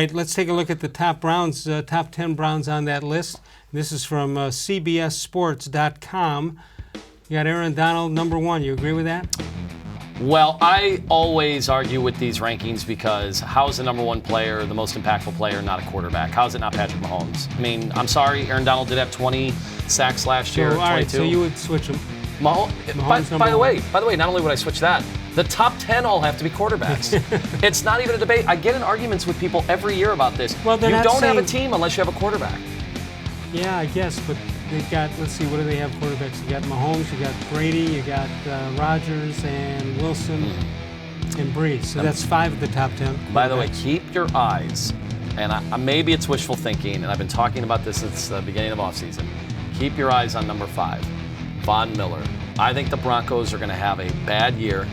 right, let's take a look at the top Browns, top 10 Browns on that list. This is from CBSSports.com. You got Aaron Donald, number 1. You agree with that? Well, I always argue with these rankings because how is the number 1 player, the most impactful player, not a quarterback? How is it not Patrick Mahomes? I mean, I'm sorry, Aaron Donald did have 20 sacks last year. All 22. right, so you would switch him. Mahomes, by the way, not only would I switch that, the top 10 all have to be quarterbacks. It's not even a debate. I get in arguments with people every year about this. Well, you don't have a team unless you have a quarterback. Yeah, I guess, but they've got, let's see, what do they have quarterbacks? You got Mahomes, you got Brady, you got Rodgers and Wilson and Brees. So that's 5 of the top 10. By the way, keep your eyes, and maybe it's wishful thinking, and I've been talking about this since the beginning of offseason. Keep your eyes on number 5, Von Miller. I think the Broncos are going to have a bad year.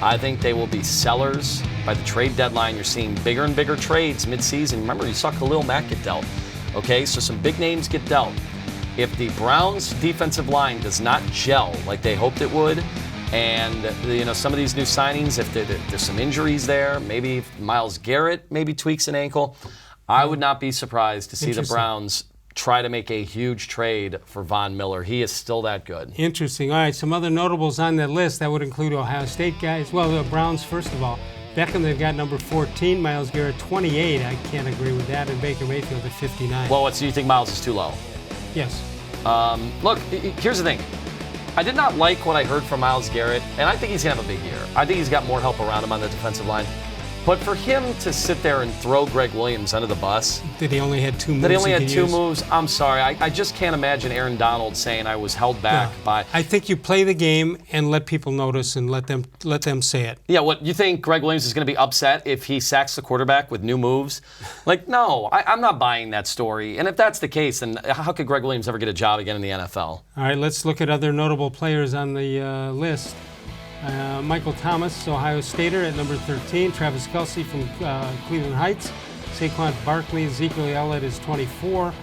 I think they will be sellers by the trade deadline. You're seeing bigger and bigger trades midseason. Remember, you saw Khalil-Mack get dealt. Okay, so some big names get dealt. If the Browns' defensive line does not gel like they hoped it would, and some of these new signings, if there's some injuries there, maybe Myles-Garrett maybe tweaks an ankle, I would not be surprised to see the Browns try to make a huge trade for Von Miller. He is still that good. Interesting. All right, some other notables on that list. That would include Ohio State guys. Well, the Browns, first of all. Beckham, they've got number 14, myles-garrett 28. I can't agree with that. And baker-mayfield at 59. Well, so you think Myles is too low? Yes. Look, here's the thing. I did not like what I heard from Myles-Garrett, and I think he's going to have a big year. I think he's got more help around him on the defensive line. But for him to sit there and throw Greg Williams under the bus. That he only had 2 moves. That he only had 2 moves. I'm sorry. I just can't imagine Aaron Donald saying I was held back by. I think you play the game and let people notice and let them say it. Yeah, what, you think Greg Williams is going to be upset if he sacks the quarterback with new moves? Like, no, I'm not buying that story. And if that's the case, then how could Greg Williams ever get a job again in the NFL? All right, let's look at other notable players on the list. Michael Thomas, Ohio Stater at number 13. Travis-Kelce from Cleveland Heights. Saquon-Barkley, Ezekiel-Elliott is 24.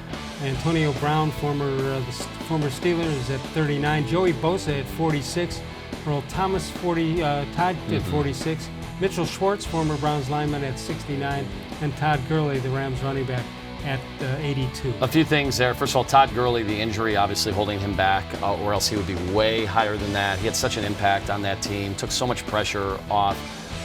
Antonio Brown, former Steeler, is at 39. Joey-Bosa at 46. Earl-Thomas, Todd at 46. Mitchell-Schwartz, former Browns lineman, at 69. And Todd-Gurley, the Rams running back, at 82. A few things there. First of all, Todd-Gurley, the injury obviously holding him back, or else he would be way higher than that. He had such an impact on that team, took so much pressure off,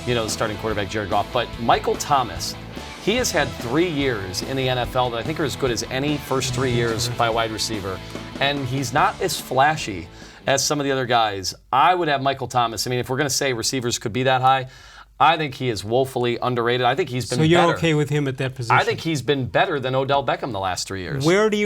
the starting quarterback, Jared Goff. But Michael Thomas, he has had 3 years in the NFL that I think are as good as any first 3 years by a wide receiver. And he's not as flashy as some of the other guys. I would have Michael Thomas. I mean, if we're going to say receivers could be that high, I think he is woefully underrated. I think he's been better. So you're okay with him at that position? I think he's been better than Odell Beckham the last 3 years. Where do you